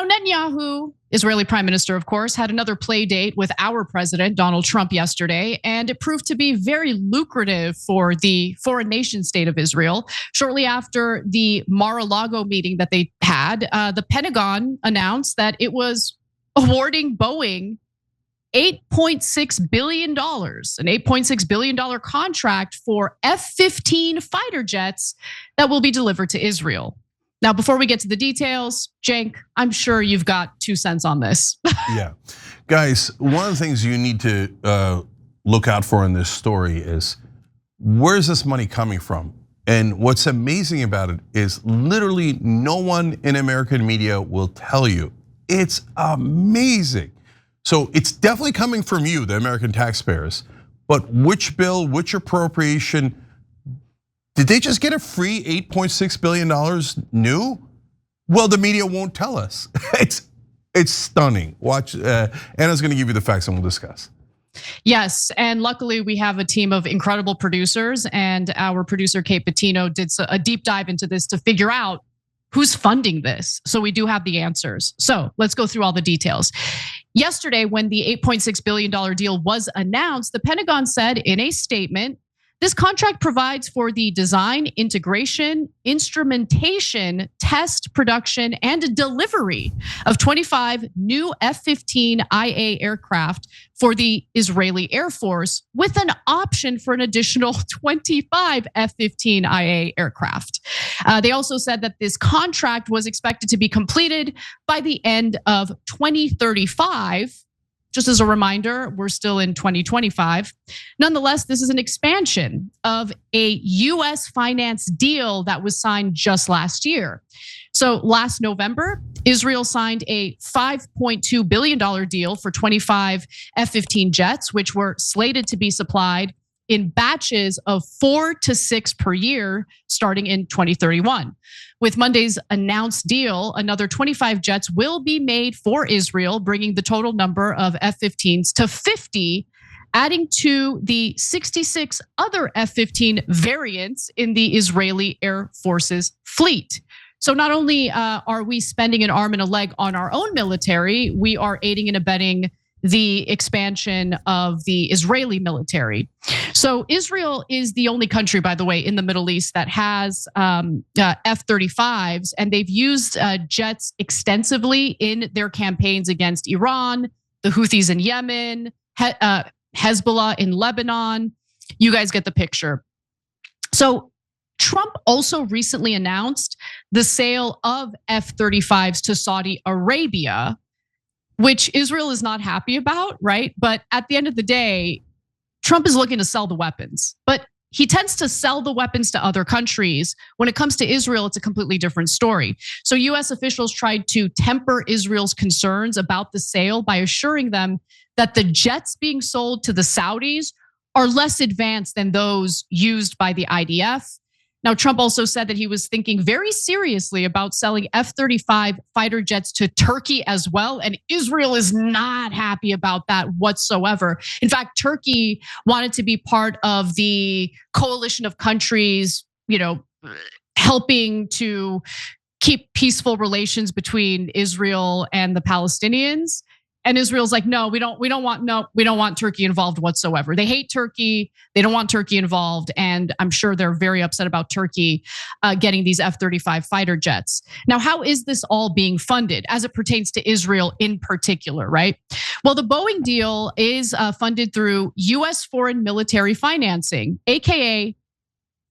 Now, Netanyahu, Israeli prime minister, of course, had another play date with our president, Donald Trump, yesterday, and it proved to be very lucrative for the foreign nation state of Israel. Shortly after the Mar-a-Lago meeting that they had, the Pentagon announced that it was awarding Boeing $8.6 billion, an $8.6 billion contract for F-15 fighter jets that will be delivered to Israel. Now, before we get to the details, Cenk, I'm sure you've got 2 cents on this. Yeah, guys, one of the things you need to look out for in this story is where's this money coming from? And what's amazing about it is literally no one in American media will tell you. It's amazing. So it's definitely coming from you, the American taxpayers. But which bill, which appropriation? Did they just get a free $8.6 billion new? Well, the media won't tell us. It's stunning. Watch, Anna's gonna give you the facts and we'll discuss. Yes, and luckily we have a team of incredible producers, and our producer Kate Bettino did a deep dive into this to figure out who's funding this. So we do have the answers. So let's go through all the details. Yesterday, when the $8.6 billion deal was announced, the Pentagon said in a statement, this contract provides for the design, integration, instrumentation, test, production, and delivery of 25 new F-15IA aircraft for the Israeli Air Force, with an option for an additional 25 F-15IA aircraft. They also said that this contract was expected to be completed by the end of 2035. Just as a reminder, we're still in 2025. Nonetheless, this is an expansion of a US finance deal that was signed just last year. So last November, Israel signed a $5.2 billion deal for 25 F-15 jets, which were slated to be supplied in batches of 4 to 6 per year, starting in 2031. With Monday's announced deal, another 25 jets will be made for Israel, bringing the total number of F-15s to 50, adding to the 66 other F-15 variants in the Israeli Air Force's fleet. So not only are we spending an arm and a leg on our own military, we are aiding and abetting the expansion of the Israeli military. So Israel is the only country, by the way, in the Middle East that has F-35s, and they've used jets extensively in their campaigns against Iran, the Houthis in Yemen, Hezbollah in Lebanon. You guys get the picture. So Trump also recently announced the sale of F-35s to Saudi Arabia, which Israel is not happy about, right? But at the end of the day, Trump is looking to sell the weapons, but he tends to sell the weapons to other countries. When it comes to Israel, it's a completely different story. So US officials tried to temper Israel's concerns about the sale by assuring them that the jets being sold to the Saudis are less advanced than those used by the IDF. Now, Trump also said that he was thinking very seriously about selling F-35 fighter jets to Turkey as well. And Israel is not happy about that whatsoever. In fact, Turkey wanted to be part of the coalition of countries, helping to keep peaceful relations between Israel and the Palestinians. And Israel's like, no, we don't want Turkey involved whatsoever. They hate Turkey. They don't want Turkey involved. And I'm sure they're very upset about Turkey getting these F-35 fighter jets. Now, how is this all being funded as it pertains to Israel in particular, right? Well, the Boeing deal is funded through US foreign military financing, AKA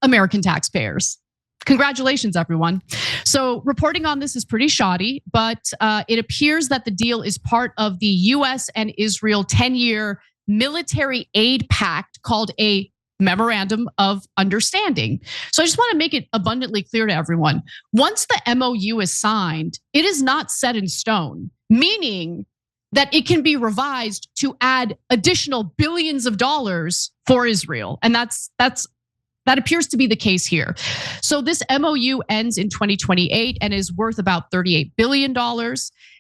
American taxpayers. Congratulations, everyone. So reporting on this is pretty shoddy, but it appears that the deal is part of the US and Israel 10-year military aid pact called a Memorandum of Understanding. So I just want to make it abundantly clear to everyone. Once the MOU is signed, it is not set in stone, meaning that it can be revised to add additional billions of dollars for Israel. And that appears to be the case here. So this MOU ends in 2028 and is worth about $38 billion,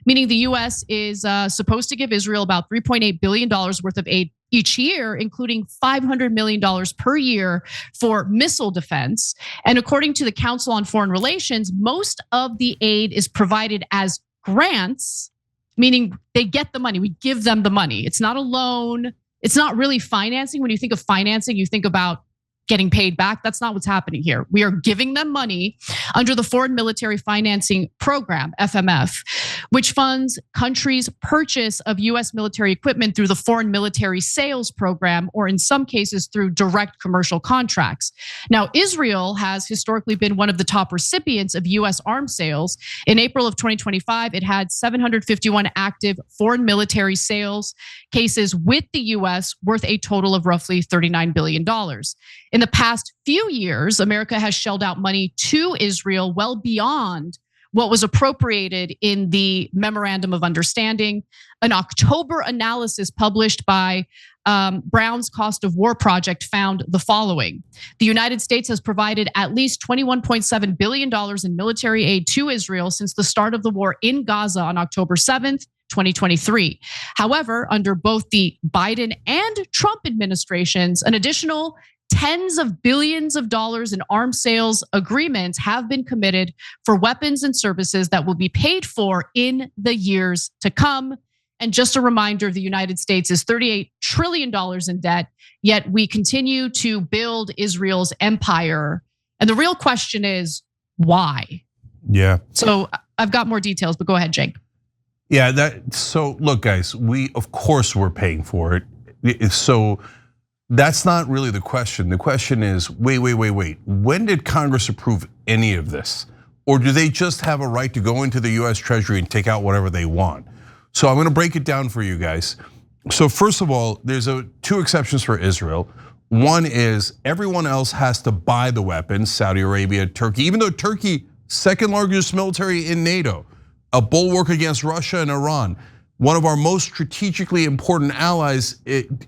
meaning the US is supposed to give Israel about $3.8 billion worth of aid each year, including $500 million per year for missile defense. And according to the Council on Foreign Relations, most of the aid is provided as grants, meaning they get the money. We give them the money. It's not a loan. It's not really financing. When you think of financing, you think about getting paid back. That's not what's happening here. We are giving them money under the Foreign Military Financing Program, FMF, which funds countries' purchase of US military equipment through the Foreign Military Sales Program, or in some cases through direct commercial contracts. Now, Israel has historically been one of the top recipients of US arms sales. In April of 2025, it had 751 active foreign military sales cases with the US worth a total of roughly $39 billion. In the past few years, America has shelled out money to Israel well beyond what was appropriated in the Memorandum of Understanding. An October analysis published by Brown's Cost of War Project found the following. The United States has provided at least $21.7 billion in military aid to Israel since the start of the war in Gaza on October 7th, 2023. However, under both the Biden and Trump administrations, an additional tens of billions of dollars in arms sales agreements have been committed for weapons and services that will be paid for in the years to come. And just a reminder, the United States is $38 trillion in debt, yet we continue to build Israel's empire. And the real question is, why? Yeah. So I've got more details, but go ahead, Jake. Yeah, so look, guys, of course we're paying for it. So that's not really the question. The question is, wait. When did Congress approve any of this? Or do they just have a right to go into the US Treasury and take out whatever they want? So I'm gonna break it down for you guys. So first of all, there's two exceptions for Israel. One is everyone else has to buy the weapons, Saudi Arabia, Turkey, even though Turkey, second largest military in NATO, a bulwark against Russia and Iran. One of our most strategically important allies,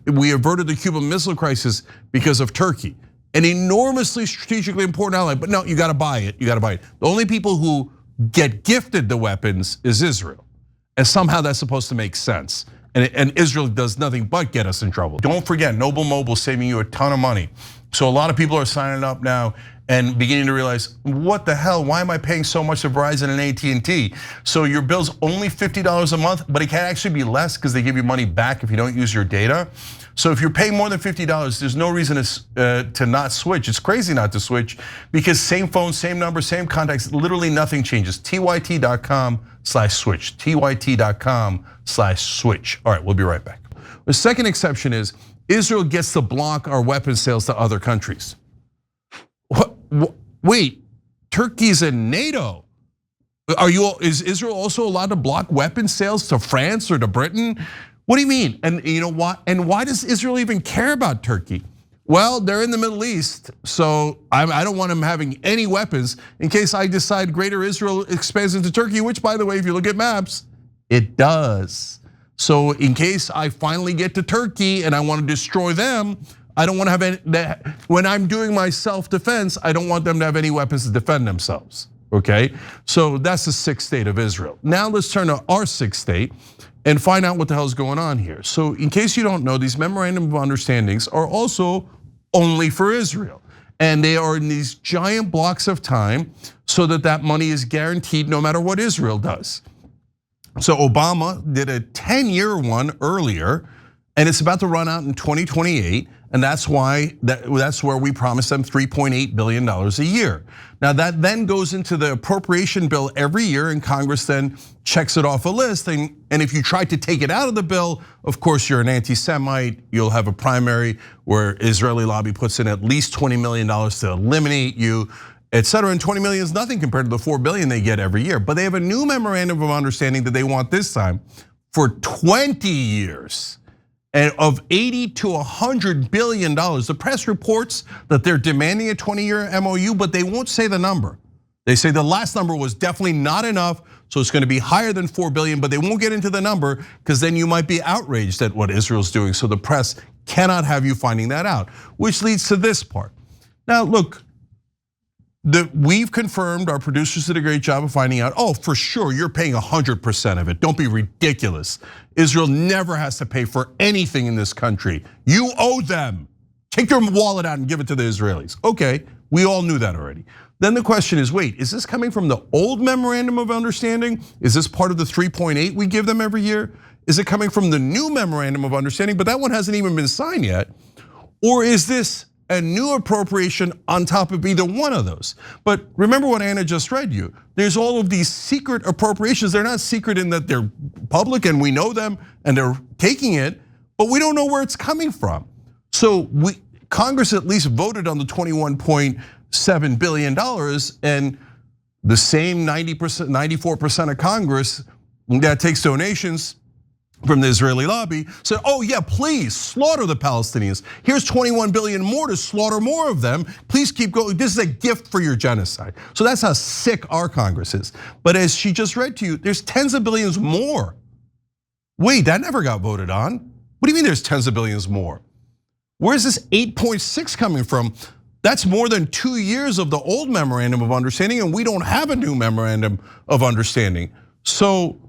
we averted the Cuban Missile Crisis because of Turkey. An enormously strategically important ally, but no, you gotta buy it, The only people who get gifted the weapons is Israel. And somehow that's supposed to make sense. And Israel does nothing but get us in trouble. Don't forget, Noble Mobile saving you a ton of money. So a lot of people are signing up now and beginning to realize, what the hell, why am I paying so much to Verizon and AT&T? So your bill's only $50 a month, but it can actually be less because they give you money back if you don't use your data. So if you're paying more than $50, there's no reason to not switch. It's crazy not to switch because same phone, same number, same contacts, literally nothing changes. TYT.com/switch, TYT.com/switch. All right, we'll be right back. The second exception is Israel gets to block our weapons sales to other countries. Wait, Turkey's in NATO. Is Israel also allowed to block weapons sales to France or to Britain? What do you mean? And you know what? And why does Israel even care about Turkey? Well, they're in the Middle East, so I don't want them having any weapons in case I decide Greater Israel expands into Turkey, which, by the way, if you look at maps, it does. So in case I finally get to Turkey and I want to destroy them, I don't want to have any, when I'm doing my self-defense, I don't want them to have any weapons to defend themselves, okay? So that's the sixth state of Israel. Now let's turn to our sixth state and find out what the hell is going on here. So in case you don't know, these memorandum of understandings are also only for Israel. And they are in these giant blocks of time so that money is guaranteed no matter what Israel does. So Obama did a 10-year one earlier, and it's about to run out in 2028. And that's where we promised them $3.8 billion a year. Now that then goes into the appropriation bill every year, and Congress then checks it off a list. And if you try to take it out of the bill, of course you're an anti-Semite. You'll have a primary where Israeli lobby puts in at least $20 million to eliminate you, et cetera. And 20 million is nothing compared to the 4 billion they get every year. But they have a new memorandum of understanding that they want this time for 20 years. And of 80 to 100 billion dollars. The press reports that they're demanding a 20-year MOU, but they won't say the number. They say the last number was definitely not enough, so it's going to be higher than 4 billion, but they won't get into the number because then you might be outraged at what Israel's doing. So the press cannot have you finding that out, which leads to this part. Now, look, we've confirmed, our producers did a great job of finding out, for sure, you're paying 100% of it. Don't be ridiculous. Israel never has to pay for anything in this country. You owe them. Take your wallet out and give it to the Israelis. Okay, We all knew that already. Then the question is, wait, is this coming from the old memorandum of understanding? Is this part of the 3.8 we give them every year? Is it coming from the new memorandum of understanding, but that one hasn't even been signed yet? Or is this a new appropriation on top of either one of those? But remember what Anna just read you. There's all of these secret appropriations. They're not secret in that they're public and we know them and they're taking it, but we don't know where it's coming from. So Congress at least voted on the $21.7 billion, and the same 90%, 94% of Congress that takes donations from the Israeli lobby said, oh yeah, please slaughter the Palestinians. Here's 21 billion more to slaughter more of them. Please keep going. This is a gift for your genocide. So that's how sick our Congress is. But as she just read to you, there's tens of billions more. Wait, that never got voted on. What do you mean there's tens of billions more? Where's this 8.6 coming from? That's more than 2 years of the old memorandum of understanding, and we don't have a new memorandum of understanding. So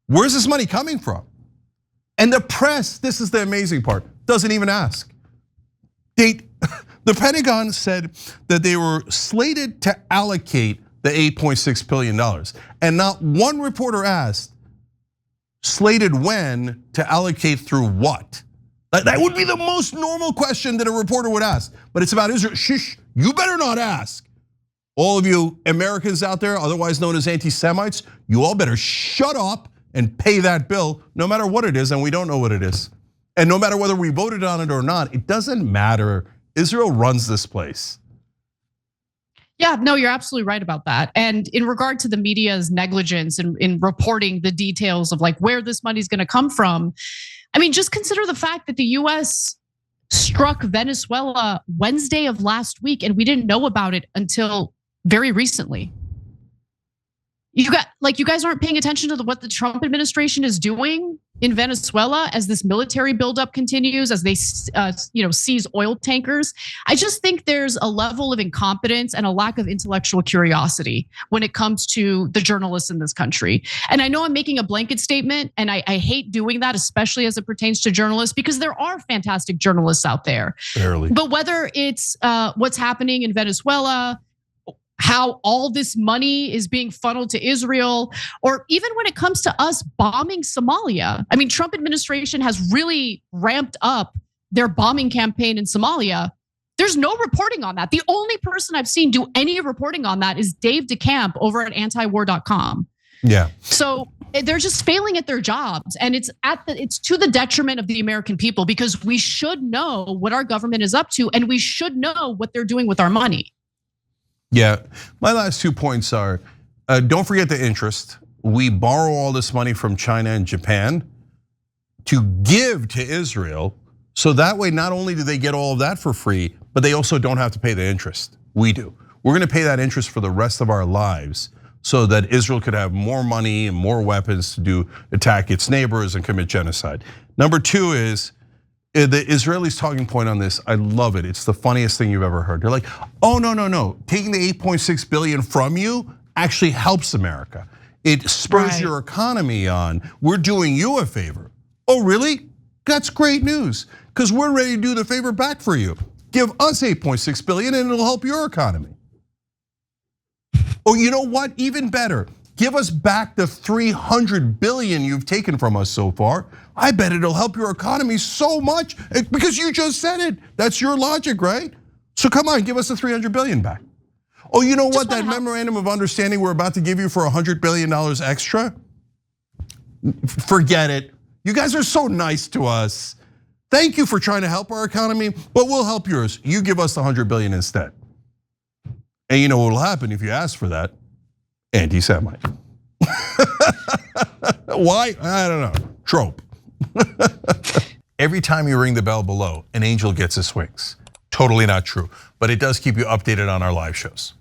where's this money coming from? And the press, this is the amazing part, doesn't even ask. The Pentagon said that they were slated to allocate the $8.6 billion. And not one reporter asked, slated when to allocate through what? That would be the most normal question that a reporter would ask. But it's about Israel. Shh, you better not ask. All of you Americans out there, otherwise known as anti-Semites, you all better shut up and pay that bill, no matter what it is, and we don't know what it is. And no matter whether we voted on it or not, it doesn't matter. Israel runs this place. Yeah, no, you're absolutely right about that. And in regard to the media's negligence in reporting the details of like where this money's gonna come from, I mean, just consider the fact that the US struck Venezuela Wednesday of last week, and we didn't know about it until very recently. You guys aren't paying attention to what the Trump administration is doing in Venezuela as this military buildup continues, as they seize oil tankers. I just think there's a level of incompetence and a lack of intellectual curiosity when it comes to the journalists in this country. And I know I'm making a blanket statement, and I hate doing that, especially as it pertains to journalists, because there are fantastic journalists out there. Barely. But whether it's what's happening in Venezuela, how all this money is being funneled to Israel, or even when it comes to us bombing Somalia. I mean, Trump administration has really ramped up their bombing campaign in Somalia. There's no reporting on that. The only person I've seen do any reporting on that is Dave DeCamp over at antiwar.com. Yeah. So they're just failing at their jobs, and it's to the detriment of the American people, because we should know what our government is up to, and we should know what they're doing with our money. Yeah, my last 2 points are, don't forget the interest. We borrow all this money from China and Japan to give to Israel. So that way, not only do they get all of that for free, but they also don't have to pay the interest. We do. We're gonna pay that interest for the rest of our lives so that Israel could have more money and more weapons to attack its neighbors and commit genocide. Number two is, the Israelis' talking point on this, I love it. It's the funniest thing you've ever heard. They're like, oh, no. Taking the 8.6 billion from you actually helps America. It spurs your economy on. We're doing you a favor. Oh, really? That's great news, because we're ready to do the favor back for you. Give us 8.6 billion and it'll help your economy. Oh, you know what? Even better. Give us back the 300 billion you've taken from us so far. I bet it'll help your economy so much, because you just said it. That's your logic, right? So come on, give us the 300 billion back. Oh, you know what? That memorandum of understanding we're about to give you for $100 billion extra? Forget it. You guys are so nice to us. Thank you for trying to help our economy, but we'll help yours. You give us the 100 billion instead. And you know what will happen if you ask for that? Anti-Semite. Why? I don't know. Trope. Every time you ring the bell below, an angel gets his wings. Totally not true, but it does keep you updated on our live shows.